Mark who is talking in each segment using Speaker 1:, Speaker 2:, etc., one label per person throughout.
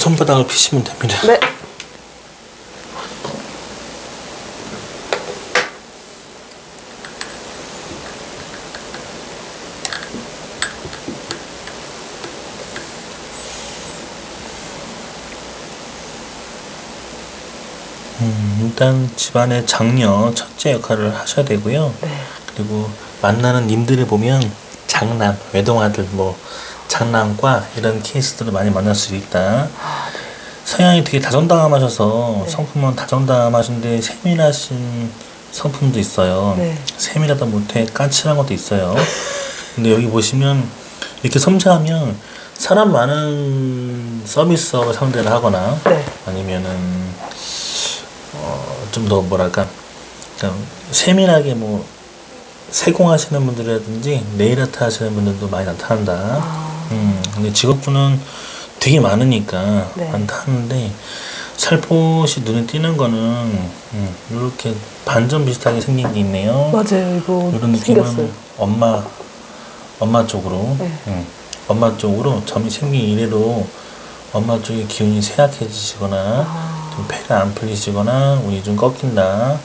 Speaker 1: 손바닥을 피시면 됩니다.
Speaker 2: 네.
Speaker 1: 일단 집안의 장녀, 첫째 역할을 하셔야 되고요.
Speaker 2: 네.
Speaker 1: 그리고 만나는 님들을 보면 장남, 외동아들, 뭐 장남과 이런 케이스들을 많이 만날 수 있다. 성향이 되게 다정다감하셔서
Speaker 2: 네.
Speaker 1: 성품은 다정다감하신데 세밀하신 성품도 있어요.
Speaker 2: 네.
Speaker 1: 세밀하다 못해 까칠한 것도 있어요. 근데 여기 보시면 이렇게 섬세하면 사람 많은 서비스업을 상대를 하거나
Speaker 2: 네.
Speaker 1: 아니면은 좀 더 뭐랄까 그냥 세밀하게 뭐 세공하시는 분들이라든지 네일 아트 하시는 분들도 많이 나타난다. 근데 직업군은 되게 많으니까
Speaker 2: 네.
Speaker 1: 많다 하는데 살포시 눈에 띄는 거는 이렇게 반전 비슷하게 생긴 게 있네요.
Speaker 2: 맞아요. 이거
Speaker 1: 이런 느낌은
Speaker 2: 생겼어요.
Speaker 1: 엄마 쪽으로
Speaker 2: 네.
Speaker 1: 엄마 쪽으로 점이 생긴 이래로 엄마 쪽의 기운이 쇠약해지시거나 좀 폐가 안 풀리시거나 운이 좀 꺾인다,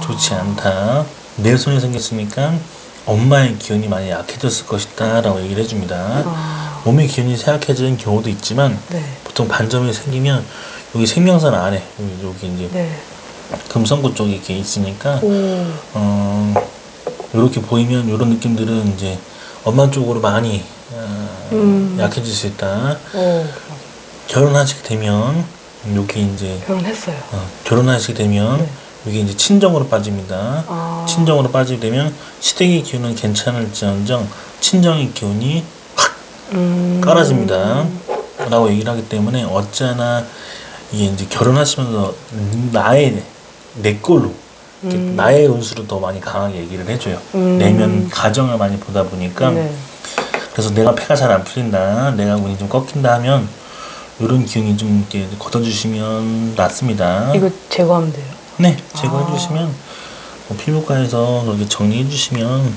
Speaker 1: 좋지 않다, 내 손에 생겼으니까 엄마의 기운이 많이 약해졌을 것이다 라고 얘기를 해줍니다. 몸의 기운이 쇠약해지는 경우도 있지만
Speaker 2: 네.
Speaker 1: 보통 반점이 생기면 여기 생명선 안에 여기 이제
Speaker 2: 네.
Speaker 1: 금성구 쪽에 이렇게 있으니까
Speaker 2: 오.
Speaker 1: 이렇게 보이면 이런 느낌들은 이제 엄마 쪽으로 많이 약해질 수 있다.
Speaker 2: 오.
Speaker 1: 결혼하시게 되면 여기 이제
Speaker 2: 결혼했어요.
Speaker 1: 결혼하시게 되면
Speaker 2: 네.
Speaker 1: 여기 이제 친정으로 빠집니다. 친정으로 빠지게 되면 시댁의 기운은 괜찮을지언정 친정의 기운이 확 깔아집니다. 라고 얘기를 하기 때문에 어쩌나 이게 이제 결혼하시면서 내 걸로 나의 운수를 더 많이 강하게 얘기를 해줘요. 내면 가정을 많이 보다 보니까
Speaker 2: 네.
Speaker 1: 그래서 내가 폐가 잘 안 풀린다, 내가 운이 좀 꺾인다 하면 이런 기운이 좀 이렇게 걷어주시면 낫습니다.
Speaker 2: 이거 제거하면 돼요?
Speaker 1: 네, 제거해 주시면 피부과에서 그렇게 정리해 주시면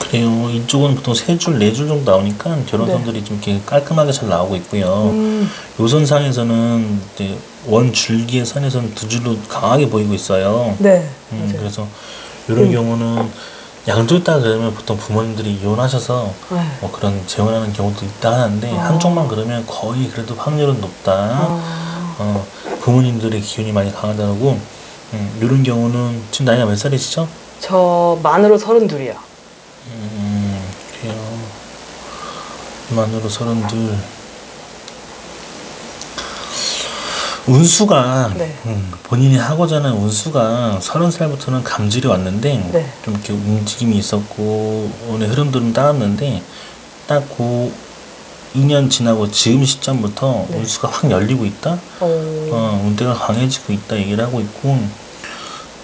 Speaker 1: 그래요. 이쪽은 보통 3줄, 4줄 정도 나오니까 결혼선들이 좀 이렇게 깔끔하게 잘 나오고 있고요. 요 선상에서는 이제 원 줄기의 선에서는 2줄로 강하게 보이고 있어요.
Speaker 2: 네. 맞아요.
Speaker 1: 그래서 이런 경우는 양쪽 다 그러면 보통 부모님들이 이혼하셔서
Speaker 2: 네.
Speaker 1: 뭐 그런 재혼하는 경우도 있다 하는데 한쪽만 그러면 거의 그래도 확률은 높다. 부모님들의 기운이 많이 강하다고. 이런 경우는 지금 나이가 몇 살이시죠?
Speaker 2: 저 만으로 32이요.
Speaker 1: 그래요. 만으로 32. 운수가
Speaker 2: 네.
Speaker 1: 본인이 하고자 하는 운수가 30살부터는 감질이 왔는데
Speaker 2: 네.
Speaker 1: 좀 이렇게 움직임이 있었고 오늘 흐름들은 따랐는데 딱 그 2년 지나고 지금 시점부터
Speaker 2: 네.
Speaker 1: 운수가 확 열리고 있다.
Speaker 2: 오.
Speaker 1: 운대가 강해지고 있다 얘기를 하고 있고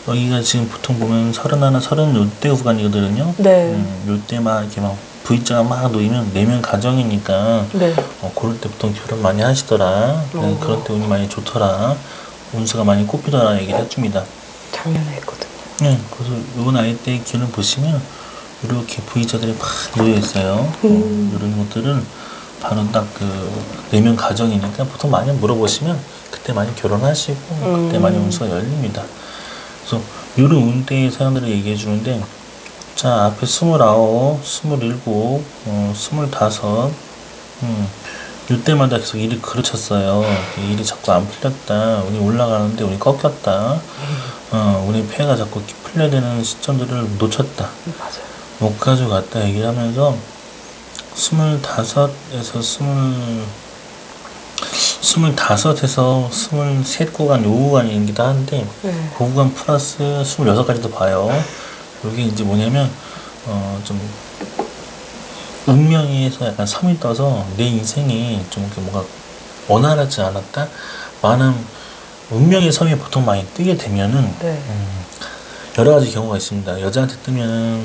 Speaker 1: 여기가 지금 보통 보면 31, 30대 구간이거든요.
Speaker 2: 네.
Speaker 1: 요때 막 이렇게 막 V자가 막 놓이면 내면 가정이니까
Speaker 2: 네.
Speaker 1: 그럴 때 보통 결혼 많이 하시더라. 그런 때 운이 많이 좋더라. 운수가 많이 꼽히더라 얘기를 해줍니다.
Speaker 2: 작년에 했거든요.
Speaker 1: 네, 그래서 요 나이 때 기운을 보시면 이렇게 V자들이 막 놓여 있어요. 이런 것들은 바로 딱 그 내면 가정이니까 보통 많이 물어보시면 그때 많이 결혼하시고 그때 많이 운수가 열립니다. 그래서 이런 운대의 사람들을 얘기해 주는데 자 앞에 29, 27, 25 이때마다 계속 일이 그르쳤어요. 일이 자꾸 안 풀렸다. 운이 올라가는데 운이 꺾였다. 운이 폐가 자꾸 이렇게 풀려야 되는 시점들을 놓쳤다.
Speaker 2: 맞아요.
Speaker 1: 못 가져갔다 얘기를 하면서 25에서 25에서 23 구간, 요 구간이기도 한데
Speaker 2: 네.
Speaker 1: 그 구간 플러스 26까지도 봐요. 이게 이제 뭐냐면 좀 운명에서 약간 섬이 떠서 내 인생이 좀 이렇게 뭔가 원활하지 않았다. 많은 운명의 섬이 보통 많이 뜨게 되면은
Speaker 2: 네.
Speaker 1: 여러 가지 경우가 있습니다. 여자한테 뜨면은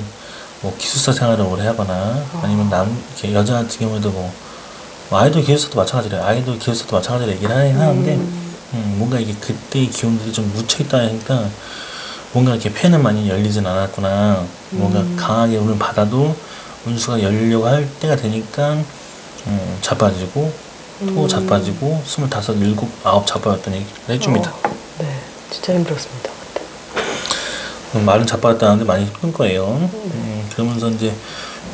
Speaker 1: 뭐 기숙사 생활을 오래 하거나 아니면 이렇게 여자 같은 경우에도 뭐 아이돌 기숙사도 마찬가지래요. 아이돌 기숙사도 마찬가지로 얘기를 하긴 하는데 뭔가 이게 그때의 기운들이 좀 묻혀있다 하니까 뭔가 이렇게 폐는 많이 열리진 않았구나. 뭔가 강하게 운을 받아도 운수가 열리려고 할 때가 되니까 자빠지고 또 자빠지고 25, 7, 9 자빠졌다는 얘기를 해줍니다.
Speaker 2: 네, 진짜 힘들었습니다. 그때.
Speaker 1: 말은 자빠졌다는데 많이 힘든 거예요. 그러면서 이제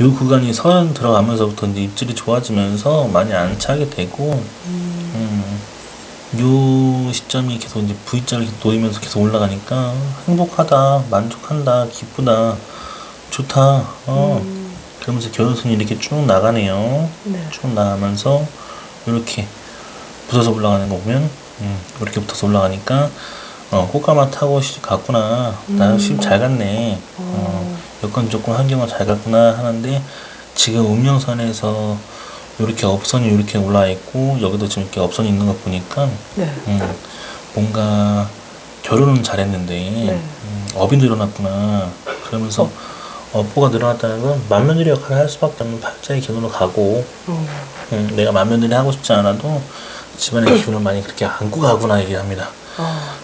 Speaker 1: 요 구간이 서른 들어가면서부터 이제 입질이 좋아지면서 많이 안 차게 되고 요 시점이 계속 이제 V자를 계속 놓이면서 계속 올라가니까 행복하다, 만족한다, 기쁘다, 좋다. 그러면서 결혼선이 이렇게 쭉 나가네요.
Speaker 2: 네.
Speaker 1: 쭉 나가면서 이렇게 붙어서 올라가는 거 보면 이렇게 붙어서 올라가니까 꽃가마 타고 갔구나. 나 시집 잘 갔네. 여건 조건 환경은 잘 갔구나 하는데 지금 운명선에서 이렇게 업선이 이렇게 올라와 있고 여기도 지금 이렇게 업선이 있는 거 보니까
Speaker 2: 네.
Speaker 1: 뭔가 결혼은 잘했는데
Speaker 2: 네.
Speaker 1: 업이 늘어났구나. 그러면서 업보가 늘어났다는 건 맏며느리 역할을 할 수밖에 없는 팔자의 기운으로 가고 내가 맏며느리 하고 싶지 않아도 집안의 기운을 많이 그렇게 안고 가구나 얘기합니다.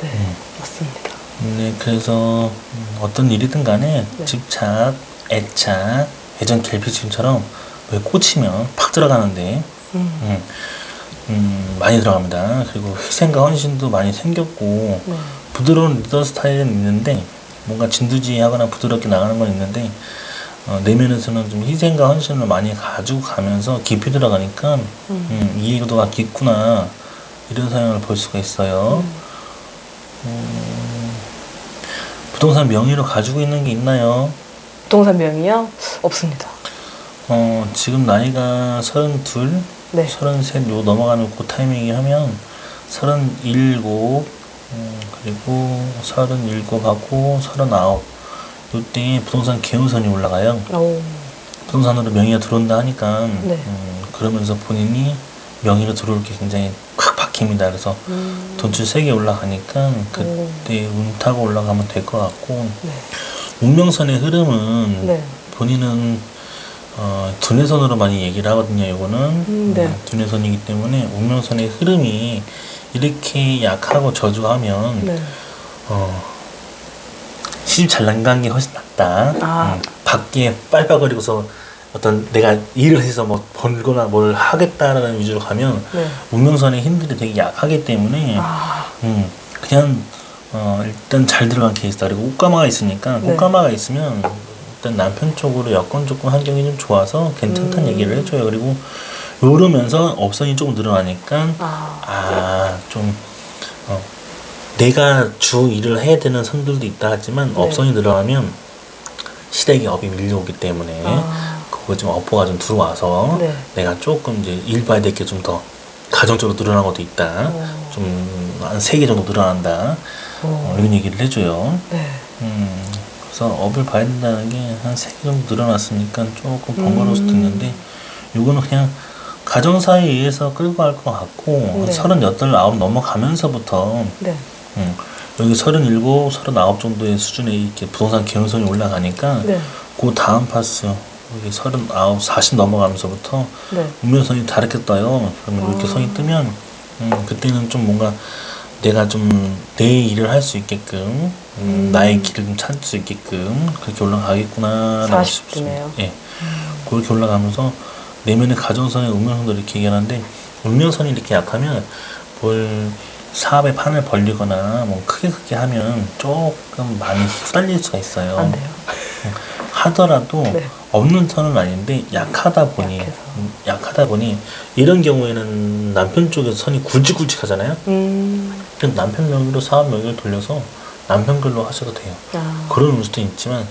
Speaker 2: 네. 맞습니다.
Speaker 1: 네, 그래서 어떤 일이든 간에
Speaker 2: 네.
Speaker 1: 집착, 애착, 예전 결핍심처럼 왜 꽂히면 팍 들어가는데 많이 들어갑니다. 그리고 희생과 헌신도 많이 생겼고
Speaker 2: 네.
Speaker 1: 부드러운 리더 스타일은 있는데 뭔가 진두지휘하거나 부드럽게 나가는 건 있는데 내면에서는 좀 희생과 헌신을 많이 가지고 가면서 깊이 들어가니까 이해도가 깊구나 이런 성향을 볼 수가 있어요. 부동산 명의로 가지고 있는 게 있나요?
Speaker 2: 부동산 명의요? 없습니다.
Speaker 1: 지금 나이가 32,
Speaker 2: 네.
Speaker 1: 33 요 넘어가는 그 타이밍이 하면 37, 그리고 37하고 39 요때 부동산 개운선이 올라가요.
Speaker 2: 오.
Speaker 1: 부동산으로 명의가 들어온다 하니까
Speaker 2: 네.
Speaker 1: 그러면서 본인이 명의로 들어올 게 굉장히 콱 박힙니다. 그래서 돈줄 세게 올라가니까 그때 운 타고 올라가면 될 것 같고
Speaker 2: 네.
Speaker 1: 운명선의 흐름은
Speaker 2: 네.
Speaker 1: 본인은 두뇌선으로 많이 얘기를 하거든요. 이거는
Speaker 2: 네.
Speaker 1: 두뇌선이기 때문에 운명선의 흐름이 이렇게 약하고 저조하면
Speaker 2: 네.
Speaker 1: 시집 잘 나간 게 훨씬 낫다.
Speaker 2: 아.
Speaker 1: 밖에 빨빨거리고서 어떤 내가 일을 해서 뭐 벌거나 뭘 하겠다라는 위주로 가면
Speaker 2: 네.
Speaker 1: 운명선의 힘들이 되게 약하기 때문에 그냥 일단 잘 들어간 케이스다. 그리고 옷가마가 있으니까
Speaker 2: 네.
Speaker 1: 옷가마가 있으면 일단 남편 쪽으로 여건 조건 환경이 좀 좋아서 괜찮다는 얘기를 해줘요. 그리고 요러면서 업선이 조금 늘어나니까 좀 내가 주 일을 해야 되는 선들도 있다 하지만
Speaker 2: 네.
Speaker 1: 업선이 늘어나면 시댁에 업이 밀려오기 때문에 그거 좀 업보가 좀 들어와서
Speaker 2: 네.
Speaker 1: 내가 조금 이제 일 봐야 될 게 좀 더 가정적으로 늘어난 것도 있다. 좀 한 3개 정도 늘어난다. 이런 얘기를 해줘요.
Speaker 2: 네.
Speaker 1: 그래서 업을 봐야 된다는 게 한 3개 정도 늘어났으니까 조금 번거로울 수도 있는데 요거는 그냥 가정사에 의해서 끌고 갈 것 같고
Speaker 2: 네.
Speaker 1: 38, 9 넘어가면서부터
Speaker 2: 네.
Speaker 1: 여기 37, 39 정도의 수준에 이렇게 부동산 개연성이 올라가니까
Speaker 2: 네.
Speaker 1: 그 다음 파스 여기 39, 40 넘어가면서부터
Speaker 2: 네.
Speaker 1: 운명선이 다르게 떠요. 그러면 이렇게 선이 뜨면 그때는 좀 뭔가 내가 좀 내 일을 할 수 있게끔 나의 길을 좀 찾을 수 있게끔 그렇게 올라가겠구나 라고
Speaker 2: 40주네요.
Speaker 1: 예, 그렇게 올라가면서 내면의 가정선의 운명선도 이렇게 얘기하는데 운명선이 이렇게 약하면 뭘 사업의 판을 벌리거나 뭐 크게 하면 조금 많이 휘말릴 수가 있어요.
Speaker 2: 안 돼요.
Speaker 1: 하더라도
Speaker 2: 네.
Speaker 1: 없는 선은 아닌데 약하다 보니
Speaker 2: 약해서.
Speaker 1: 약하다 보니 이런 경우에는 남편 쪽에서 선이 굵직굵직하잖아요. 그럼 남편 명의로 사업 명의를 돌려서 남편 걸로 하셔도 돼요. 그런 운수도 있지만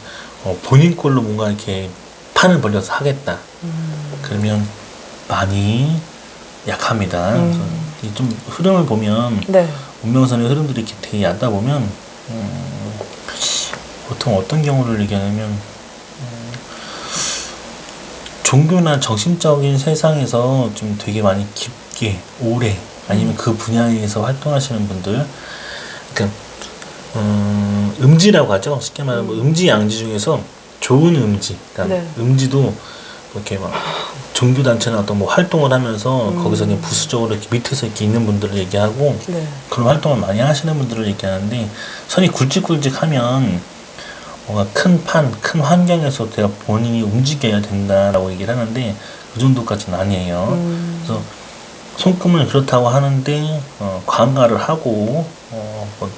Speaker 1: 본인 걸로 뭔가 이렇게 판을 벌려서 하겠다. 그러면 많이 약합니다. 그래서 이좀 흐름을 보면
Speaker 2: 네.
Speaker 1: 운명선의 흐름들이 이렇게 되게 얕다 보면 보통 어떤 경우를 얘기하냐면 종교나 정신적인 세상에서 좀 되게 많이 깊게 오래 아니면 그 분야에서 활동하시는 분들 그러니까 음지라고 하죠. 쉽게 말하면 음지 양지 중에서 좋은 음지 그러니까
Speaker 2: 네.
Speaker 1: 음지도 이렇게 막 종교단체나 어떤 뭐 활동을 하면서 거기서 그냥
Speaker 2: 음.
Speaker 1: 부수적으로 이렇게 밑에서 이렇게 있는 분들을 얘기하고
Speaker 2: 네.
Speaker 1: 그런 활동을 많이 하시는 분들을 얘기하는데 선이 굵직굵직하면 뭔가 큰 판, 큰 환경에서 내가 본인이 움직여야 된다라고 얘기를 하는데 그 정도까지는 아니에요. 그래서 손금을 그렇다고 하는데 관가를 하고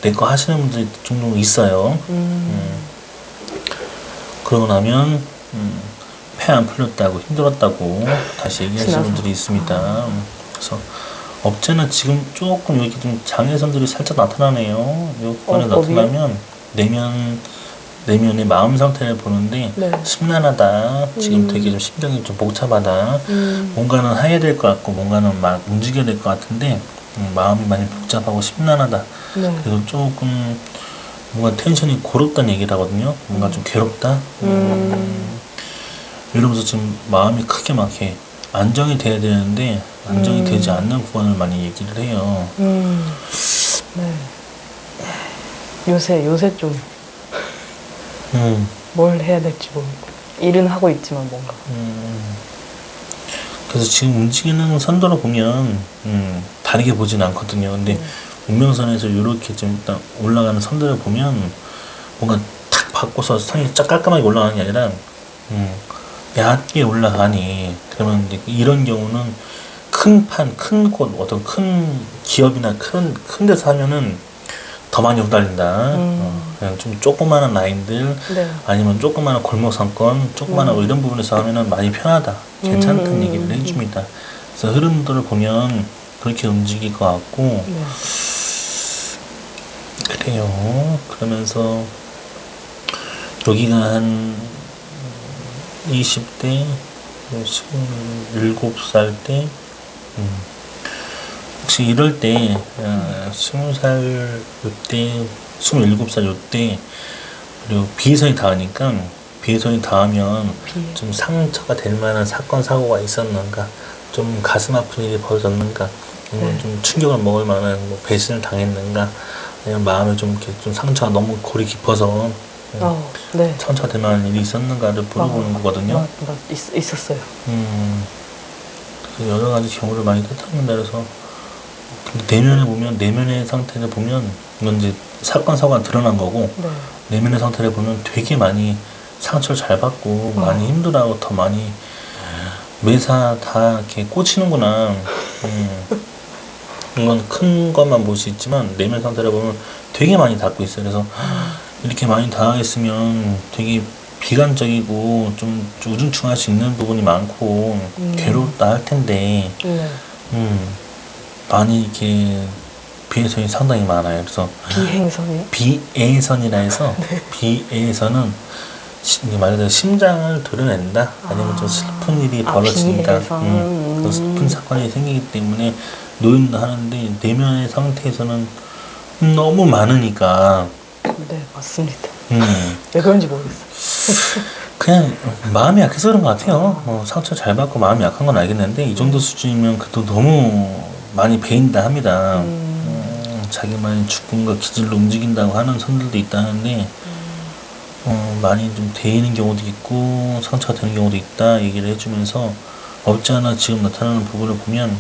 Speaker 1: 내 거 하시는 분들이 종종 있어요. 그러고 나면 폐 안 풀렸다고 힘들었다고 다시 얘기하시는
Speaker 2: 지나서.
Speaker 1: 분들이 있습니다. 그래서 업체는 지금 조금 이렇게 좀 장애선들이 살짝 나타나네요. 요건에
Speaker 2: 어디요?
Speaker 1: 나타나면 내면의 마음 상태를 보는데
Speaker 2: 네.
Speaker 1: 심란하다. 지금 되게 좀 심경이 좀 복잡하다. 뭔가는 해야 될 것 같고 뭔가는 막 움직여야 될 것 같은데 마음이 많이 복잡하고 심란하다.
Speaker 2: 네.
Speaker 1: 그리고 조금 뭔가 텐션이 고롭다는 얘기를 하거든요. 뭔가 좀 괴롭다. 이러면서 지금 마음이 크게 막 이렇게 안정이 돼야 되는데 안정이 되지 않는 구간을 많이 얘기를 해요.
Speaker 2: 네. 요새 좀 뭘
Speaker 1: 음,
Speaker 2: 해야 될지 모르고 일은 하고 있지만 뭔가.
Speaker 1: 그래서 지금 움직이는 선도로 보면 다르게 보진 않거든요. 근데 운명선에서 이렇게 좀 일단 올라가는 선들을 보면 뭔가 탁 바꿔서 선이 쫙 깔끔하게 올라가는 게 아니라 얕게 올라가니 그러면 이제 이런 경우는 큰 판, 큰 곳, 어떤 큰 기업이나 큰 데서 하면은 더 많이 후달린다. 그냥 좀 조그마한 라인들
Speaker 2: 네.
Speaker 1: 아니면 조그마한 골목 상권, 조그마한 뭐 이런 부분에서 하면은 많이 편하다. 괜찮다는 얘기를 해줍니다. 그래서 흐름들을 보면 그렇게 움직일 것 같고
Speaker 2: 네.
Speaker 1: 그래요. 그러면서 여기가 한 20대, 27살 때, 혹시 이럴 때, 20살 요때, 27살 요때, 그리고 비선이 닿으니까, 비선이 닿으면 좀 상처가 될 만한 사건, 사고가 있었는가, 좀 가슴 아픈 일이 벌어졌는가, 아니면 좀 충격을 먹을 만한 뭐 배신을 당했는가, 아니면 마음에 좀 이렇게 좀 상처가 너무 골이 깊어서,
Speaker 2: 네.
Speaker 1: 상처가 될 만한 일이 있었는가를 물어보는 거거든요.
Speaker 2: 있었어요.
Speaker 1: 그래서 여러 가지 경우를 많이 뜻합니다. 그래서 근데 내면에 보면 내면의 상태를 보면 이건 이제 사건 사고가 드러난 거고
Speaker 2: 네.
Speaker 1: 내면의 상태를 보면 되게 많이 상처를 잘 받고 많이 힘들어하고 더 많이 매사 다 이렇게 꽂히는구나. 이건 큰 것만 볼 수 있지만 내면 상태를 보면 되게 많이 닿고 있어요. 그래서 이렇게 많이 당했으면 되게 비관적이고 좀 우중충할 수 있는 부분이 많고 괴롭다 할 텐데
Speaker 2: 네.
Speaker 1: 많이 이렇게 비애선이 상당히 많아요. 그래서
Speaker 2: 비행선이요?
Speaker 1: 비애선이라 해서 비애선은 말 그대로 심장을 드러낸다 아니면 좀 슬픈 일이 벌어진다.
Speaker 2: 비애선.
Speaker 1: 그 슬픈 사건이 생기기 때문에 놓인다 하는데 내면의 상태에서는 너무 많으니까
Speaker 2: 네, 맞습니다.
Speaker 1: 음,
Speaker 2: 왜 그런지 모르겠어요.
Speaker 1: 그냥 마음이 약해서 그런 것 같아요. 상처 잘 받고 마음이 약한 건 알겠는데 이 정도 수준이면 그래도 너무 많이 베인다 합니다. 자기만의 죽음과 기질로 움직인다고 하는 선들도 있다는데 많이 좀 데이는 경우도 있고 상처가 되는 경우도 있다 얘기를 해주면서 없지 않아 지금 나타나는 부분을 보면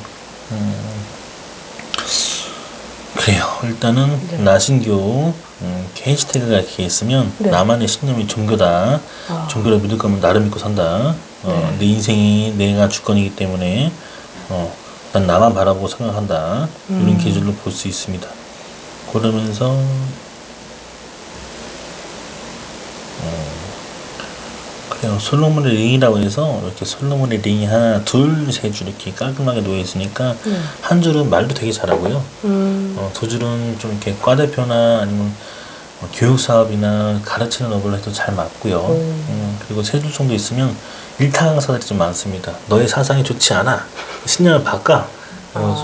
Speaker 1: 그래요. 일단은
Speaker 2: 네.
Speaker 1: 나신교 이렇게 해시태그가 이렇게 있으면
Speaker 2: 네.
Speaker 1: 나만의 신념이 종교다. 종교를 믿을 거면 나를 믿고 산다.
Speaker 2: 네.
Speaker 1: 내 인생이 내가 주권이기 때문에 난 나만 바라보고 생각한다. 이런 기준으로 볼 수 있습니다. 그러면서 그래요. 솔로몬의 링이라고 해서 이렇게 솔로몬의 링이 하나, 둘, 세 줄 이렇게 깔끔하게 놓여 있으니까 한 줄은 말도 되게 잘하고요. 두 줄은 좀 이렇게 과대표나 아니면 교육 사업이나 가르치는 업을 해도 잘 맞고요. 그리고 세 줄 정도 있으면 일타 강사들이 좀 많습니다. 너의 사상이 좋지 않아. 신념을 바꿔.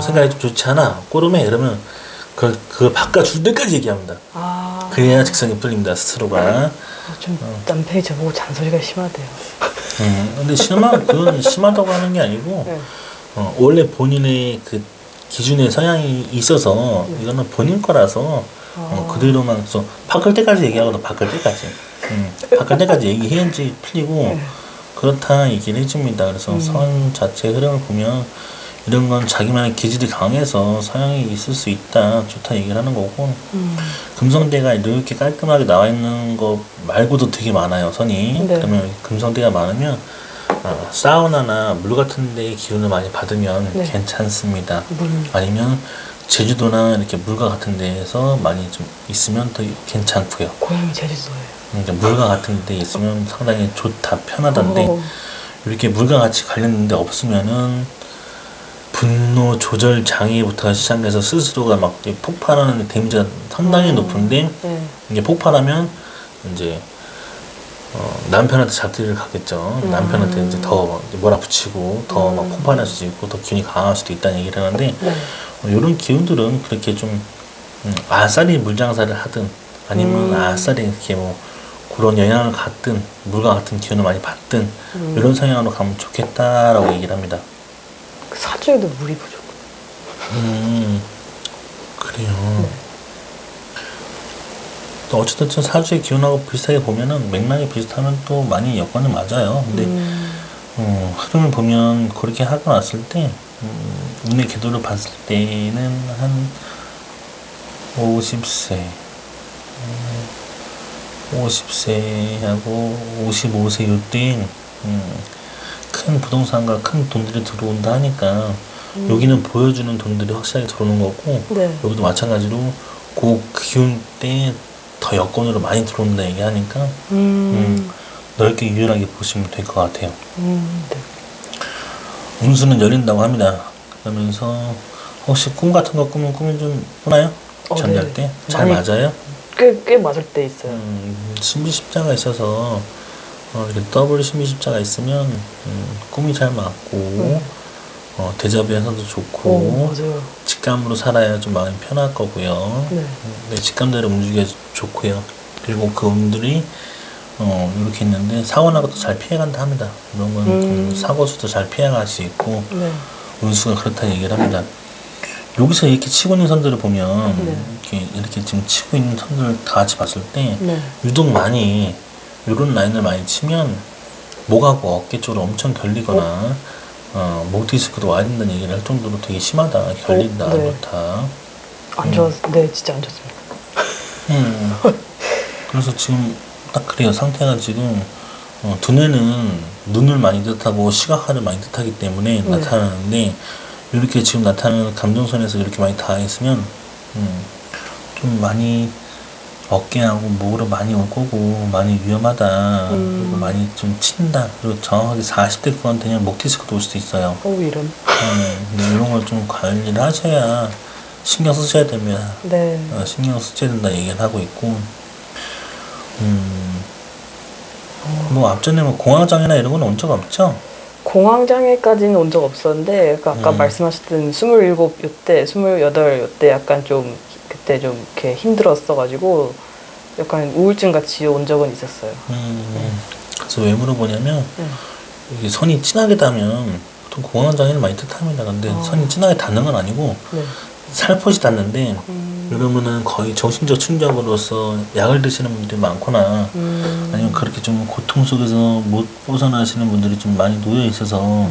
Speaker 1: 생각이 좀 좋지 않아. 꼬름해. 이러면 그걸 바꿔줄 때까지 얘기합니다. 그래야 직성이 풀립니다. 스스로가.
Speaker 2: 좀 남편이 저보고 잔소리가 심하대요.
Speaker 1: 근데 그건 심하다고 하는 게 아니고
Speaker 2: 네.
Speaker 1: 원래 본인의 그 기준의 성향이 있어서 이거는 본인 거라서 그대로만 바꿀 때까지 얘기하거든. 바꿀 때까지 얘기해야지 풀리고 그렇다 얘기를 해줍니다. 그래서 선 자체 흐름을 보면 이런 건 자기만의 기질이 강해서 서양이 있을 수 있다, 좋다 얘기를 하는 거고, 금성대가 이렇게 깔끔하게 나와 있는 거 말고도 되게 많아요, 선이.
Speaker 2: 네.
Speaker 1: 그러면 금성대가 많으면 사우나나 물 같은 데의 기운을 많이 받으면
Speaker 2: 네.
Speaker 1: 괜찮습니다.
Speaker 2: 물.
Speaker 1: 아니면 제주도나 이렇게 물가 같은 데에서 많이 좀 있으면 더 괜찮고요.
Speaker 2: 고향이 제주도예요.
Speaker 1: 그러니까 물가 같은 데 있으면 상당히 좋다, 편하던데,
Speaker 2: 어.
Speaker 1: 이렇게 물과 같이 관련된 데 없으면은 분노 조절 장애부터 시작해서 스스로가 막 이렇게 폭발하는 데미지가 상당히 높은데,
Speaker 2: 네.
Speaker 1: 이게 폭발하면 이제 남편한테 잡기를 가겠죠. 남편한테 이제 더 몰아붙이고 더 막 폭발할 수도 있고 더 기운이 강할 수도 있다는 얘기를 하는데,
Speaker 2: 네.
Speaker 1: 이런 기운들은 그렇게 좀 아싸리 물장사를 하든 아니면 아싸리 이렇게 뭐 그런 영향을 갖든 물과 같은 기운을 많이 받든 이런 성향으로 가면 좋겠다라고 얘기를 합니다.
Speaker 2: 그 사주에도 물이 부족.
Speaker 1: 그래요. 또 어쨌든 사주의 기운하고 비슷하게 보면은 맥락이 비슷하면 또 많이 여건은 맞아요. 근데 흐름을 보면 그렇게 하고 났을 때 운의 궤도를 봤을 때는 한 50세 50세하고 55세 요때 큰 부동산과 큰 돈들이 들어온다 하니까 여기는 보여주는 돈들이 확실하게 들어오는 거고,
Speaker 2: 네.
Speaker 1: 여기도 마찬가지로 그 기운 때 더 여건으로 많이 들어온다 얘기하니까 넓게 유연하게 보시면 될 것 같아요.
Speaker 2: 네.
Speaker 1: 운수는 열린다고 합니다. 그러면서 혹시 꿈 같은 거 꾸면 꿈이 좀 꾸나요? 잠잘
Speaker 2: 네.
Speaker 1: 때? 잘
Speaker 2: 많이
Speaker 1: 맞아요?
Speaker 2: 꽤 맞을 때 있어요.
Speaker 1: 신비십자가 있어서 이렇게 더블 신비십자가 있으면 꿈이 잘 맞고 대자뷰에서도 좋고
Speaker 2: 맞아요.
Speaker 1: 직감으로 살아야 좀 마음이 편할 거고요.
Speaker 2: 네.
Speaker 1: 네, 직감대로 움직여 좋고요. 그리고 그 운들이 이렇게 있는데 사고 나고 또 잘 피해간다 합니다. 이런 건 사고 수도 잘 피해갈 수 있고
Speaker 2: 네.
Speaker 1: 운수가 그렇다 얘기를 합니다. 여기서 이렇게 치고 있는 선들을 보면
Speaker 2: 네.
Speaker 1: 이렇게 지금 치고 있는 선들을 다 같이 봤을 때
Speaker 2: 네.
Speaker 1: 유독 많이 이런 라인을 많이 치면 목하고 어깨 쪽으로 엄청 결리거나 목 디스크도 와야 된다는 얘기를 할 정도로 되게 심하다, 결린다,
Speaker 2: 네.
Speaker 1: 그렇다.
Speaker 2: 안 좋았, 네, 진짜 안 좋습니다.
Speaker 1: 그래서 지금 딱 그래요. 상태가 지금 두뇌는 눈을 많이 뜻하고 시각화를 많이 뜻하기 때문에 나타나는데, 이렇게 지금 나타나는 감정선에서 이렇게 많이 닿아 있으면 좀 많이 어깨하고 목으로 많이 올 거고 많이 위험하다, 그리고 많이 좀 친다, 그리고 정확하게 40대 구간 되면 목 디스크도 올 수도 있어요.
Speaker 2: 이런.
Speaker 1: 근데 이런 걸 좀 관리를 하셔야 신경 쓰셔야 됩니다.
Speaker 2: 네.
Speaker 1: 신경 쓰셔야 된다 얘기를 하고 있고, 뭐 앞전에 뭐 공황장애나 이런 건 온 적 없죠?
Speaker 2: 공황장애까지는 온 적 없었는데, 그 아까 말씀하셨던 27 요때, 28 요때 약간 좀, 그때 좀 이렇게 힘들었어가지고, 약간 우울증 같이 온 적은 있었어요.
Speaker 1: 그래서 왜 물어보냐면, 이게 선이 진하게 닿으면 보통 공황장애를 많이 뜻합니다. 근데 선이 진하게 닿는 건 아니고,
Speaker 2: 네.
Speaker 1: 살포시 닿는데, 이러면은 거의 정신적 충격으로서 약을 드시는 분들이 많거나, 아니면 그렇게 좀 고통 속에서 못 벗어나시는 분들이 좀 많이 놓여 있어서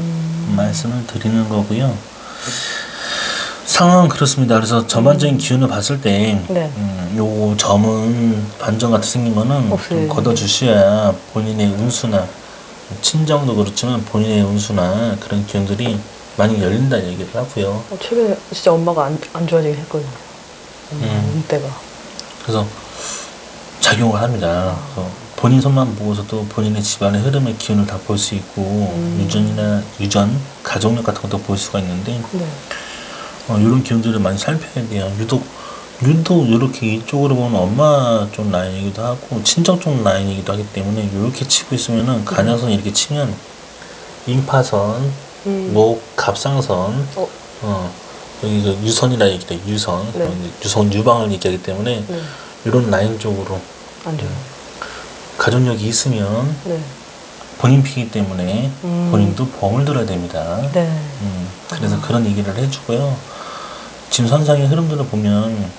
Speaker 1: 말씀을 드리는 거고요. 상황은 그렇습니다. 그래서 전반적인 기운을 봤을 때,
Speaker 2: 네.
Speaker 1: 요 점은 반전 같이 생긴 거는 좀 걷어주셔야 본인의 운수나, 친정도 그렇지만 본인의 운수나 그런 기운들이 많이 열린다 얘기를 하고요.
Speaker 2: 최근에 진짜 엄마가 안 좋아지긴 했거든요. 운때가.
Speaker 1: 그래서 작용을 합니다. 그래서 본인 손만 보고서도 본인의 집안의 흐름의 기운을 다 볼 수 있고, 유전, 가족력 같은 것도 볼 수가 있는데,
Speaker 2: 네.
Speaker 1: 이런 기운들을 많이 살펴야 돼요. 유독 이렇게 이쪽으로 보면 엄마 쪽 라인이기도 하고 친정 쪽 라인이기도 하기 때문에 이렇게 치고 있으면은 간여선 이렇게 치면 임파선, 목, 갑상선, 여기 그 유선이라 얘기돼. 유선,
Speaker 2: 네.
Speaker 1: 유선 유방을 얘기하기 때문에 이런 라인 쪽으로
Speaker 2: 안 좋아요.
Speaker 1: 가족력이 있으면
Speaker 2: 네.
Speaker 1: 본인 피기 때문에 본인도 보험을 들어야 됩니다.
Speaker 2: 네.
Speaker 1: 그래서 그런 얘기를 해주고요. 지금 선상의 흐름들을 보면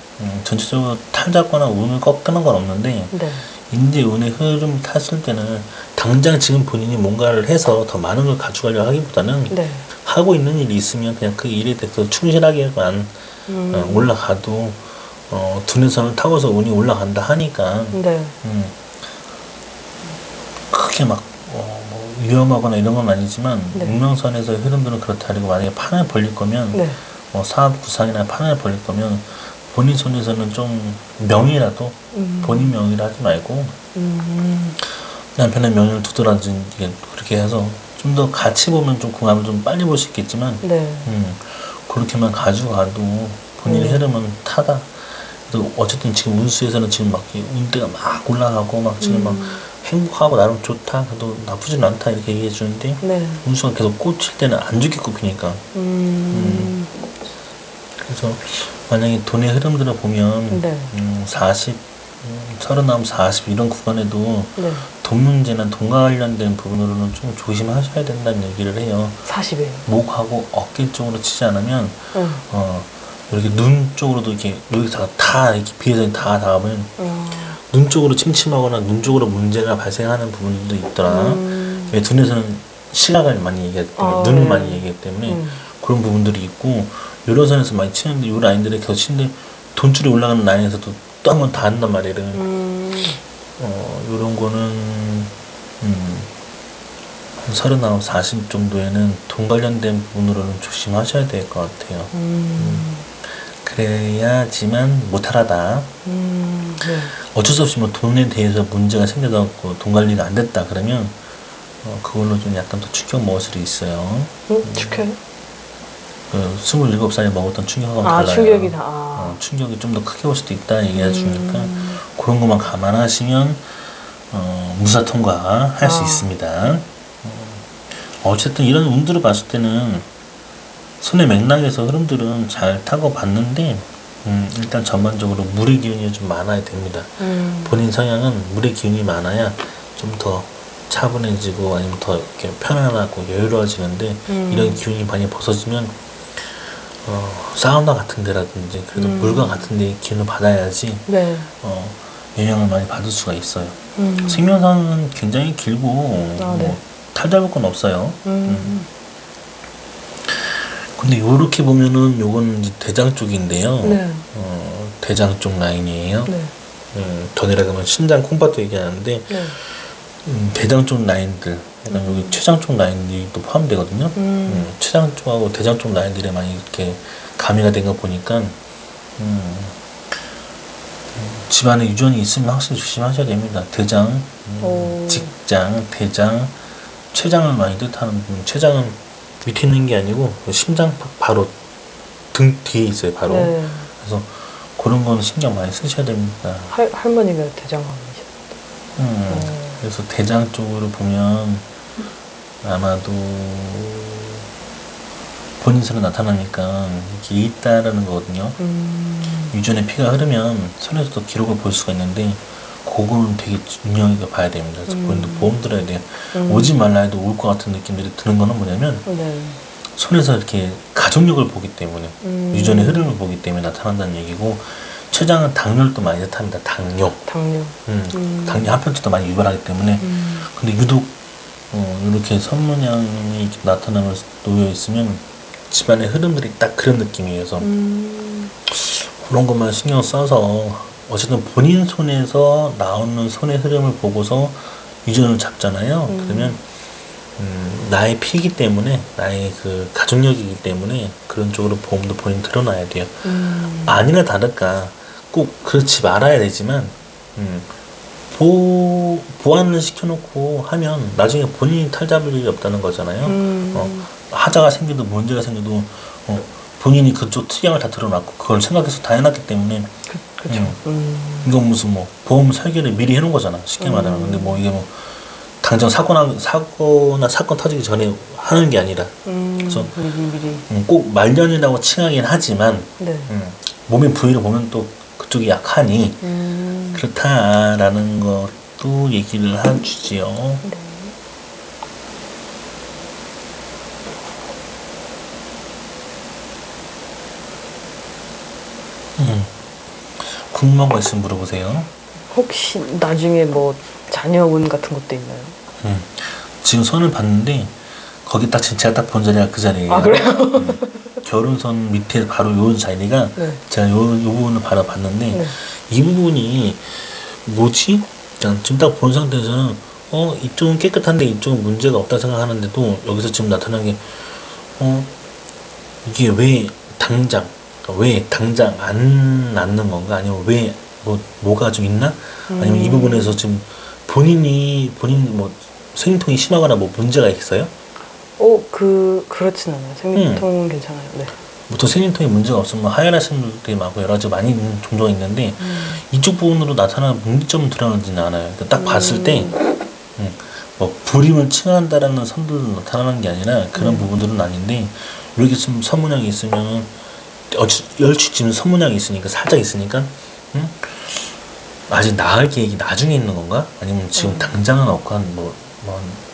Speaker 1: 전체적으로 탈잡거나 운을 꺾는 건 없는데
Speaker 2: 네.
Speaker 1: 이제 운의 흐름 탔을 때는 당장 지금 본인이 뭔가를 해서 더 많은 걸 가져가려 하기보다는
Speaker 2: 네.
Speaker 1: 하고 있는 일이 있으면 그냥 그 일에 대해서 충실하게만 올라가도 두뇌선을 타고서 운이 올라간다 하니까
Speaker 2: 네.
Speaker 1: 크게 막 뭐 위험하거나 이런 건 아니지만
Speaker 2: 네.
Speaker 1: 운명선에서의 흐름들은 그렇다. 그리고 만약에 판을 벌릴 거면
Speaker 2: 네.
Speaker 1: 사업 구상이나 판을 벌릴 거면 본인 손에서는 좀 명의라도 본인 명의로 하지 말고 남편의 명의를 두더라도 이게 그렇게 해서 좀 더 같이 보면 좀 궁합을 좀 빨리 볼 수 있겠지만
Speaker 2: 네.
Speaker 1: 그렇게만 가져가도 본인의 흐름은 타다. 그래도 어쨌든 지금 운수에서는 지금 막 운대가 막 올라가고 막 지금 막 행복하고 나름 좋다. 그래도 나쁘진 않다 이렇게 얘기해 주는데
Speaker 2: 네.
Speaker 1: 운수가 계속 꽂힐 때는 안 좋게 꼽히니까. 그래서 만약에 돈의 흐름들을 보면
Speaker 2: 네.
Speaker 1: 40, 39, 40 이런 구간에도
Speaker 2: 네.
Speaker 1: 돈 문제나 돈과 관련된 부분으로는 좀 조심하셔야 된다는 얘기를 해요.
Speaker 2: 40이에요.
Speaker 1: 목하고 어깨 쪽으로 치지 않으면
Speaker 2: 응.
Speaker 1: 이렇게 눈 쪽으로도 이렇게 여기서 다 이렇게 비해서 다 닿으면 눈 쪽으로 침침하거나 눈 쪽으로 문제가 발생하는 부분도 있더라. 왜 눈에서는 시각을 많이 얘기하기 때문에 눈을
Speaker 2: 네.
Speaker 1: 많이 얘기하기 때문에 그런 부분들이 있고 여러 선에서 많이 치는데 이 라인들이 계속 치는데 돈줄이 올라가는 라인에서도 또 한 번 닿는단 말이에요. 요런 거는 한 39, 40 정도에는 돈 관련된 부분으로는 조심하셔야 될 것 같아요. 그래야지만 못하라다.
Speaker 2: 네.
Speaker 1: 어쩔 수 없이 뭐 돈에 대해서 문제가 생겨서 돈 관리가 안 됐다 그러면 그걸로 좀 약간 더 충격 먹을 수도 있어요.
Speaker 2: 축해요?
Speaker 1: 27살에 먹었던 충격하고는 달라요.
Speaker 2: 충격이 다.
Speaker 1: 충격이 좀 더 크게 올 수도 있다 얘기해 주니까 그런 것만 감안하시면 무사 통과할 수 있습니다. 어쨌든 이런 운들을 봤을 때는 손의 맥락에서 흐름들은 잘 타고 봤는데 일단 전반적으로 물의 기운이 좀 많아야 됩니다. 본인 성향은 물의 기운이 많아야 좀 더 차분해지고 아니면 더 이렇게 편안하고 여유로워지는데 이런 기운이 많이 벗어지면 사우나 같은 데라든지 그래도 물과 같은 데 기운을 받아야지
Speaker 2: 네.
Speaker 1: 영향을 많이 받을 수가 있어요. 생명상은 굉장히 길고
Speaker 2: 네.
Speaker 1: 탈잡을 건 없어요. 근데 요렇게 보면은 요거는 이제 대장 쪽인데요.
Speaker 2: 네.
Speaker 1: 대장 쪽 라인이에요.
Speaker 2: 네.
Speaker 1: 더 내려가면 신장 콩팥도 얘기하는데
Speaker 2: 네.
Speaker 1: 대장 쪽 라인들 약간 여기 췌장 쪽 라인이 또 포함되거든요. 췌장 쪽하고 대장 쪽 라인들이 많이 이렇게 가미가 된 거 보니까 집안에 유전이 있으면 확실히 조심하셔야 됩니다. 대장, 직장, 대장, 췌장을 많이 뜻하는 부분. 췌장은 밑에 있는 게 아니고 심장 바로 등 뒤에 있어요. 바로.
Speaker 2: 네.
Speaker 1: 그래서 그런 거는 신경 많이 쓰셔야 됩니다.
Speaker 2: 할머니가 대장암이죠.
Speaker 1: 그래서 대장 쪽으로 보면 아마도 본인처럼 나타나니까 이게 있다라는 거거든요. 유전의 피가 흐르면 손에서도 기록을 볼 수가 있는데 그거는 되게 중요하게 봐야 됩니다. 그래서 본인도 보험 들어야 돼요. 오지 말라 해도 올 것 같은 느낌들이 드는 거는 뭐냐면
Speaker 2: 네.
Speaker 1: 손에서 이렇게 가족력을 보기 때문에 유전의 흐름을 보기 때문에 나타난다는 얘기고 췌장은 당뇨도 많이 나타납니다. 당뇨. 당뇨 합병증도 많이 유발하기 때문에 근데 유독 이렇게 선문양이 이렇게 나타나면서 놓여 있으면 집안의 흐름들이 딱 그런 느낌이어서 그런 것만 신경 써서 어쨌든 본인 손에서 나오는 손의 흐름을 보고서 유전을 잡잖아요. 그러면 나의 피이기 때문에 나의 그 가족력이기 때문에 그런 쪽으로 보험도 본인 들어놔야 돼요. 아니나 다를까 꼭 그렇지 말아야 되지만 보완을 시켜놓고 하면 나중에 본인이 탈잡을 일이 없다는 거잖아요. 하자가 생겨도 문제가 생겨도 본인이 그쪽 특양을 다 드러났고 그걸 생각해서 다 해놨기 때문에
Speaker 2: 그쵸.
Speaker 1: 이건 무슨 뭐 보험 설계를 미리 해놓은 거잖아 쉽게 말하면. 근데 뭐 이게 뭐 당장 사고나 사건 터지기 전에 하는 게 아니라 그래서
Speaker 2: 미리.
Speaker 1: 꼭 말년이라고 칭하긴 하지만
Speaker 2: 네.
Speaker 1: 몸의 부위를 보면 또 그쪽이 약하니 그렇다라는 것도 얘기를 해주지요.
Speaker 2: 네.
Speaker 1: 궁금한 거 있으면 물어보세요.
Speaker 2: 혹시 나중에 뭐 자녀운 같은 것도 있나요?
Speaker 1: 지금 선을 봤는데 거기 딱 제가 딱 본 자리가 그 자리예요.
Speaker 2: 아, 그래요?
Speaker 1: 결혼선 밑에 바로 요 자리가
Speaker 2: 네.
Speaker 1: 제가 요 부분을 바로 봤는데
Speaker 2: 네.
Speaker 1: 이 부분이 뭐지? 그냥 지금 딱 본 상태에서는 이쪽은 깨끗한데 이쪽은 문제가 없다 생각하는데도 여기서 지금 나타난 게 이게 왜 당장 그러니까 왜 당장 안 낳는 건가? 아니면 왜 뭐가 좀 있나? 아니면 이 부분에서 지금 본인 뭐 생리통이 심하거나 뭐 문제가 있어요?
Speaker 2: 그렇진 않아요. 생리통은 괜찮아요. 네.
Speaker 1: 보통 생리통에 문제가 없으면 하혈하시는 분들이 많고 여러 가지 많이 있는 종류가 있는데 이쪽 부분으로 나타나는 문제점은 드러나지는 않아요. 그러니까 딱 봤을 때 뭐 불임을 칭한다라는 선들도 나타나는 게 아니라 그런 부분들은 아닌데 이렇게 좀 선문양이 있으면 열추 지금 선문양이 있으니까 살짝 있으니까 아직 나을 계획이 나중에 있는 건가? 아니면 지금 당장은 없고 한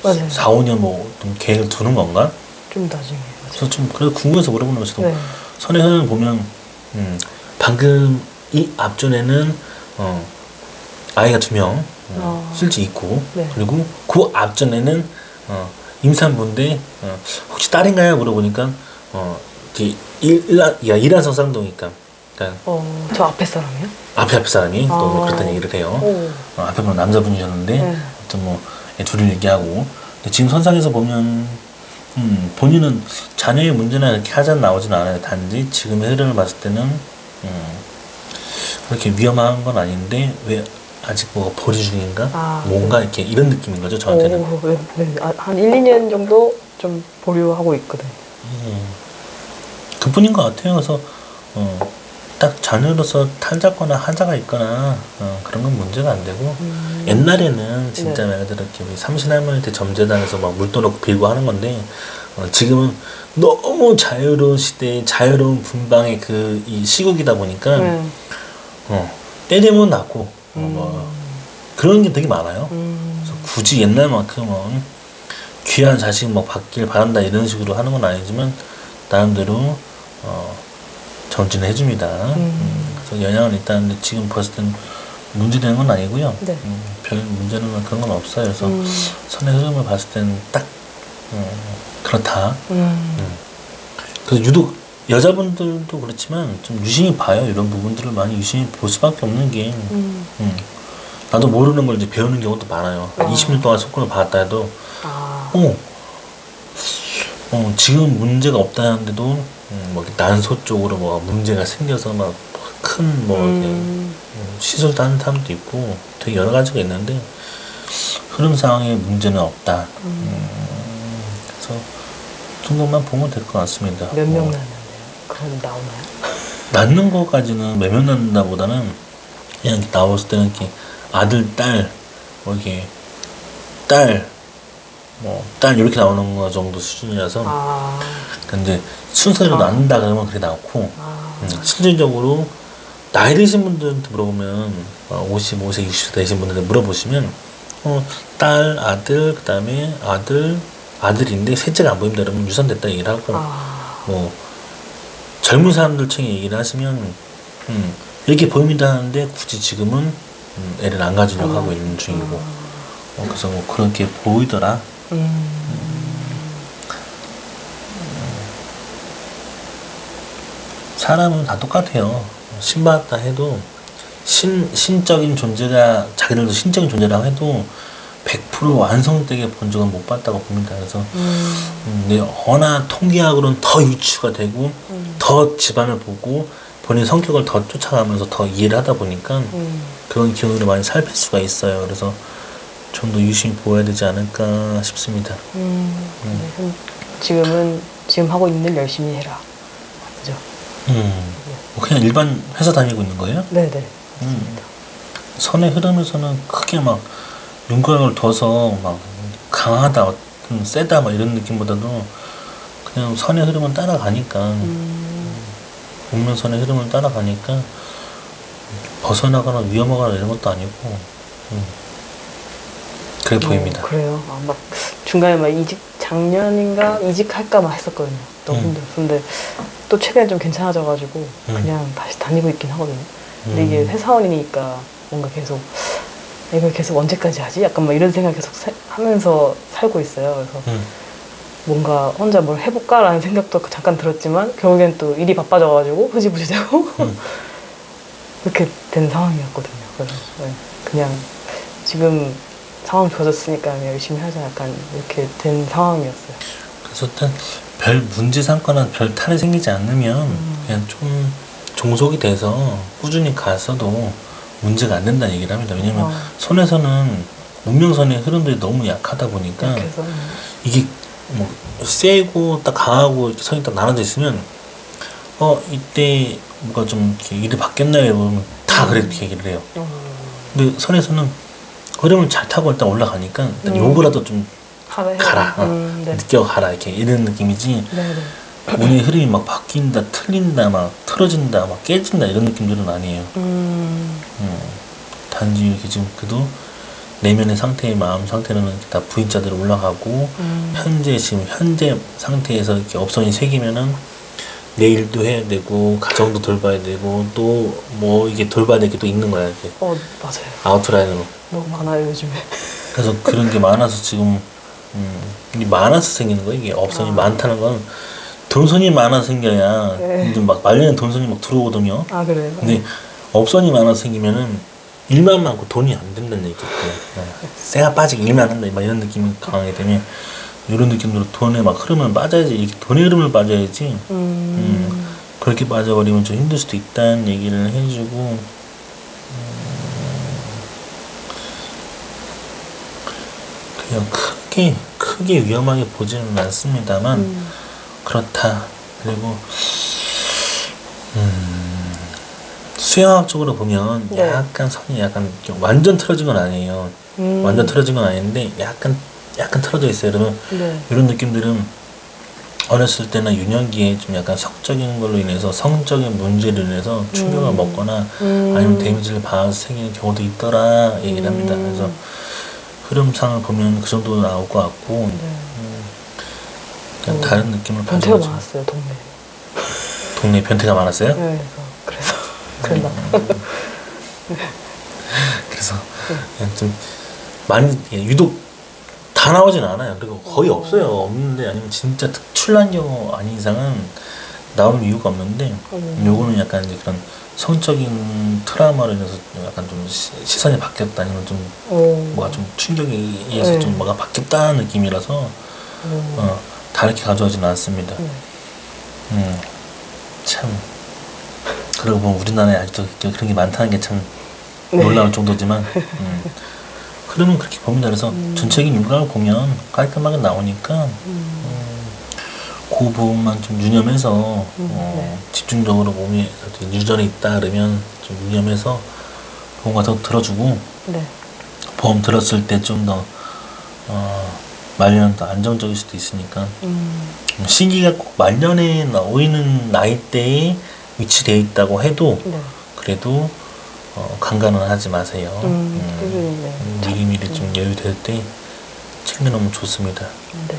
Speaker 2: 맞아요.
Speaker 1: 4, 5년 좀 계획을 두는 건가?
Speaker 2: 좀 나중에.
Speaker 1: 그래서 좀 그래도 궁금해서 물어보는 거죠.
Speaker 2: 네.
Speaker 1: 선에서는 보면 방금 이 앞전에는 아이가 2명 실제 있고
Speaker 2: 네.
Speaker 1: 그리고 그 앞전에는 임산부인데 혹시 딸인가요? 물어보니까 이렇게 일란성 쌍둥이니까 그러니까
Speaker 2: 저 앞에 사람이요?
Speaker 1: 앞에 사람이 또 뭐
Speaker 2: 아.
Speaker 1: 그랬던 얘기를 해요.
Speaker 2: 오.
Speaker 1: 앞에 분 남자분이셨는데
Speaker 2: 네.
Speaker 1: 아무튼 뭐 둘을 얘기하고 근데 지금 선상에서 보면 본인은 자녀의 문제나 이렇게 하자 나오진 않아요. 단지 지금의 흐름을 봤을 때는 그렇게 위험한 건 아닌데 왜 아직 뭐가 보류 중인가? 뭔가
Speaker 2: 네.
Speaker 1: 이렇게 이런 느낌인 거죠 저한테는.
Speaker 2: 네. 한 1, 2년 정도 좀 보류하고 있거든요.
Speaker 1: 그뿐인 것 같아요. 그래서 딱 자녀로서 탈잡거나 하자가 있거나 그런 건 문제가 안 되고 옛날에는 진짜 말 그대로 이렇게 우리 삼신할머니 때 점재단에서 막 물도 넣고 빌고 하는 건데 지금은 너무 자유로운 시대에 자유로운 분방의 이 시국이다 보니까 때 되면 낳고 뭐 그런 게 되게 많아요. 그래서 굳이 옛날만큼은 귀한 자식 뭐 받길 바란다 이런 식으로 하는 건 아니지만 나름대로 정진을 해줍니다. 그래서 영향은 일단 지금 봤을 땐 문제되는 건 아니고요.
Speaker 2: 네.
Speaker 1: 별 문제는 그런 건 없어요. 그래서 선의 흐름을 봤을 때는 딱 그렇다. 그래서 유독 여자분들도 그렇지만 좀 유심히 봐요. 이런 부분들을 많이 유심히 볼 수밖에 없는 게 나도 모르는 걸 이제 배우는 경우도 많아요. 20년 동안 속군을 받았다 해도 지금 문제가 없다는데도 뭐 난소 쪽으로 뭐 문제가 생겨서 막 큰 시술도 하는 사람도 있고 되게 여러 가지가 있는데 흐름 상황에 문제는 없다. 그래서 그 정도만 보면 될 것 같습니다.
Speaker 2: 몇 명 낳는데요? 그럼 나오나요?
Speaker 1: 낳는 것까지는 몇 명 낳는다보다는 그냥 이렇게 나왔을 때는 이렇게 아들, 딸, 뭐 이렇게 딸 이렇게 나오는 거 정도 수준이라서 근데 순서대로 낳는다 그러면 그게 나오고 실질적으로 나이 드신 분들한테 물어보면 55세, 60세 되신 분들한테 물어보시면 딸, 아들, 그 다음에 아들인데 셋째가 안 보인다 그러면 유산됐다 얘기를 하고 뭐 젊은 사람들 층에 얘기를 하시면 이렇게 보입니다 하는데 굳이 지금은 애를 안 가지려고 하고 있는 중이고 그래서 뭐 그렇게 보이더라. 사람은 다 똑같아요. 신받았다 해도 신적인 존재가 자기들도 신적인 존재라고 해도 100% 완성되게 본 적은 못 봤다고 봅니다. 그래서 근데 어나 통계학으로는 더 유추가 되고 더 집안을 보고 본인 성격을 더 쫓아가면서 더 이해를 하다 보니까 그런 기운으로 많이 살필 수가 있어요. 그래서 좀 더 유심히 보아야 되지 않을까 싶습니다.
Speaker 2: 네, 지금 하고 있는 일 열심히 해라. 그죠?
Speaker 1: 그냥 일반 회사 다니고 있는 거예요?
Speaker 2: 네네.
Speaker 1: 선의 흐름에서는 크게 막 윤곽을 둬서 막 강하다, 세다 막 이런 느낌보다도 그냥 선의 흐름을 따라가니까 운명선의 흐름을 따라가니까 벗어나거나 위험하거나 이런 것도 아니고 그래 보입니다.
Speaker 2: 그래요. 막 중간에 막 작년인가 이직할까 막 했었거든요. 너무 힘들어. 근데 또 최근에 좀 괜찮아져가지고 그냥 다시 다니고 있긴 하거든요. 근데 이게 회사원이니까 뭔가 계속 이걸 계속 언제까지 하지? 약간 막 이런 생각 계속 하면서 살고 있어요. 그래서 뭔가 혼자 뭘 해볼까라는 생각도 잠깐 들었지만 결국엔 또 일이 바빠져가지고 흐지부지 되고 그렇게 된 상황이었거든요. 그래서 네, 그냥 지금 상황 좋아졌으니까 그냥 열심히 하자 약간 이렇게 된 상황이었어요.
Speaker 1: 그래서 일단 별 문제 삼거나 별 탈이 생기지 않으면 그냥 좀 종속이 돼서 꾸준히 갔어도 문제가 안 된다는 얘기를 합니다. 왜냐면 손에서는 문명선의 흐름들이 너무 약하다 보니까
Speaker 2: 약해서
Speaker 1: 이게 뭐 세고 딱 강하고 이렇게 선이 딱 나눠져 있으면 이때 뭐가 좀 이렇게 일이 바뀌었나요? 이러면 다 그렇게 얘기를 해요. 근데 선에서는 흐름을 잘 타고 일단 올라가니까 일단 요거라도 좀 가라,
Speaker 2: 네.
Speaker 1: 느껴가라 이렇게 이런 느낌이지.
Speaker 2: 네네.
Speaker 1: 운의 흐름이 막 바뀐다, 틀린다, 막 틀어진다, 막 깨진다 이런 느낌들은 아니에요. 단지 이렇게 지금 그래도 내면의 상태의 마음 상태는 이렇게 다 V자대로 올라가고 현재 지금 현재 상태에서 이렇게 업선이 생기면은 내일도 해야 되고 가정도 돌봐야 되고 또 뭐 이게 돌봐야 될 게 또 있는 거야 이렇게
Speaker 2: 맞아요.
Speaker 1: 아웃라인으로.
Speaker 2: 너무 많아요 요즘에.
Speaker 1: 그래서 그런 게 많아서 지금 이 많아서 생기는 거야. 이게 업선이 많다는 건 돈선이 많아서 생겨야
Speaker 2: 네.
Speaker 1: 막 말년에 돈선이 막 들어오거든요.
Speaker 2: 아 그래요?
Speaker 1: 근데 업선이 많아서 생기면은 일만 많고 돈이 안 된다는 얘기죠. 쇠가 빠지고 일만 한다 막 이런 느낌이 강하게 되면 이런 느낌으로 돈에 막 흐름을 빠져야지 이렇게 돈의 흐름을 빠져야지 그렇게 빠져버리면 좀 힘들 수도 있다는 얘기를 해주고 그냥 크게 위험하게 보지는 않습니다만 그렇다. 그리고 수영학적으로 보면
Speaker 2: 네.
Speaker 1: 약간 선이 약간 완전 틀어진 건 아니에요. 완전 틀어진 건 아닌데 약간 틀어져 있어요. 그러면
Speaker 2: 네.
Speaker 1: 이런 느낌들은 어렸을 때나 유년기에 좀 약간 성적인 걸로 인해서 성적인 문제로 인해서 충격을 먹거나 아니면 데미지를 받아서 생기는 경우도 있더라 얘기를 합니다. 그래서 흐름상을 보면 그 정도 나올 것 같고 그냥 다른 느낌을
Speaker 2: 변태가
Speaker 1: 가져가죠.
Speaker 2: 많았어요 동네.
Speaker 1: 동네에 변태가 많았어요?
Speaker 2: 네, 그래서 그랬나?
Speaker 1: 그래서 그냥 좀 많이 유독 다 나오진 않아요. 그리고 거의 없어요. 없는데 아니면 진짜 특출난 경우 아닌 이상은 나오는 이유가 없는데 요거는 약간 이제 그런 성적인 트라우마로 인해서 약간 좀 시선이 바뀌었다 아니면 좀 뭐가 좀 충격에 의해서 좀 뭐가 바뀌었다는 느낌이라서 다르게 가져오지는 않습니다. 참 그러고 보면 우리나라에 아직도 그런 게 많다는 게 참 놀라울 정도지만 흐름은 그렇게 봅니다. 그래서 전체적인 윤곽을 보면 깔끔하게 나오니까 그 부분만 좀 유념해서 집중적으로 몸이 유전이 있다 그러면 좀 유념해서 보험과 더 들어주고 보험 들었을 때 좀 더 말년은 더 안정적일 수도 있으니까 시기가 꼭 말년에 나오는 나이대에 위치되어 있다고 해도 그래도 강간은 하지 마세요. 미리미리 좀 여유될 때 챙겨놓으면 좋습니다.
Speaker 2: 네.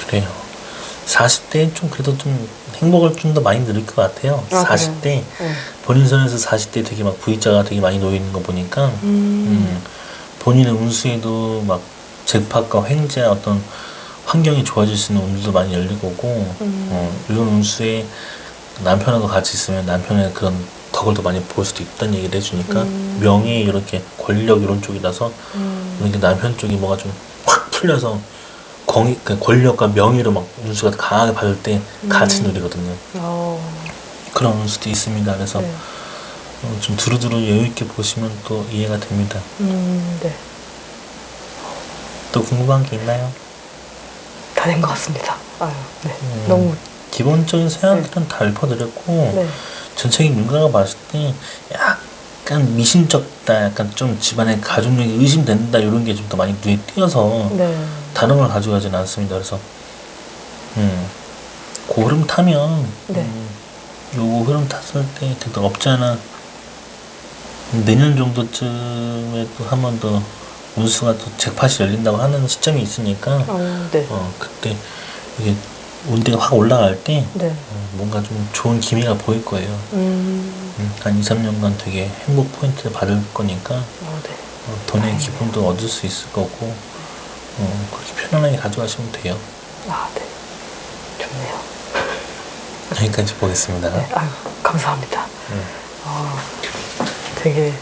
Speaker 1: 그래요. 40대에 좀 그래도 좀 행복을 좀 더 많이 누릴 것 같아요. 40대 본인 선에서 40대 되게 막 V자가 되게 많이 놓이는 거 보니까 본인의 운수에도 막 잭팟과 횡재와 어떤 환경이 좋아질 수 있는 운수도 많이 열릴 거고 이런 운수에 남편하고 같이 있으면 남편의 그런 덕을 더 많이 볼 수도 있다는 얘기를 해주니까 명예 이렇게 권력 이런 쪽이라서 이렇게 남편 쪽이 뭐가 좀 확 풀려서 권력과 명예로 막 운수가 강하게 받을 때 같이 누리거든요. 그런 운수도 있습니다. 그래서 좀 두루두루 여유 있게 보시면 또 이해가 됩니다.
Speaker 2: 네.
Speaker 1: 또 궁금한 게 있나요?
Speaker 2: 다 된 것 같습니다. 아유, 네. 너무
Speaker 1: 기본적인 사양들은 다 읊어드렸고 전체적인 윤곽을 봤을 때 약간 미심쩍다, 약간 좀 집안의 가족력이 의심된다 이런 게 좀 더 많이 눈에 띄어서 다른 걸 가져가지는 않습니다. 그래서 그 흐름 타면 요거 흐름 탔을 때 되게 없지 않아 내년 정도쯤에 또 한 번 더 운수가 또 잭팟이 열린다고 하는 시점이 있으니까 그때 이게 운대가 확 올라갈 때
Speaker 2: 네.
Speaker 1: 뭔가 좀 좋은 기미가 보일 거예요. 한 2, 3년간 되게 행복 포인트를 받을 거니까
Speaker 2: 네.
Speaker 1: 돈의
Speaker 2: 다행이네요.
Speaker 1: 기쁨도 얻을 수 있을 거고 그렇게 편안하게 가져가시면 돼요.
Speaker 2: 네. 좋네요.
Speaker 1: 여기까지 보겠습니다.
Speaker 2: 네. 아유, 감사합니다. 되게